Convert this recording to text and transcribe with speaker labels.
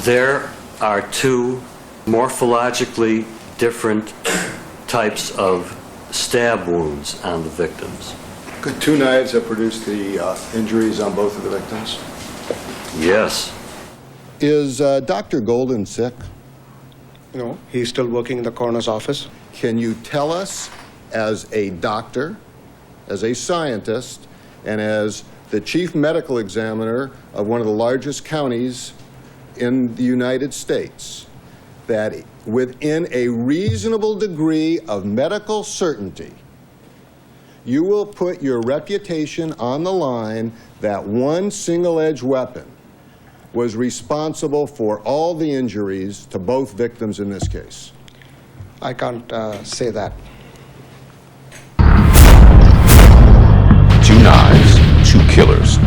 Speaker 1: There are two morphologically different types of stab wounds on the victims.
Speaker 2: Could two knives have produced the injuries on both of the victims?
Speaker 1: Yes.
Speaker 2: Is Dr. Golden sick?
Speaker 3: No, he's still working in the coroner's office.
Speaker 2: Can you tell us, as a doctor, as a scientist, and as the chief medical examiner of one of the largest counties in the United States, that within a reasonable degree of medical certainty, you will put your reputation on the line that one single-edged weapon was responsible for all the injuries to both victims in this case?
Speaker 3: I can't say that.
Speaker 4: 2 knives, 2 killers.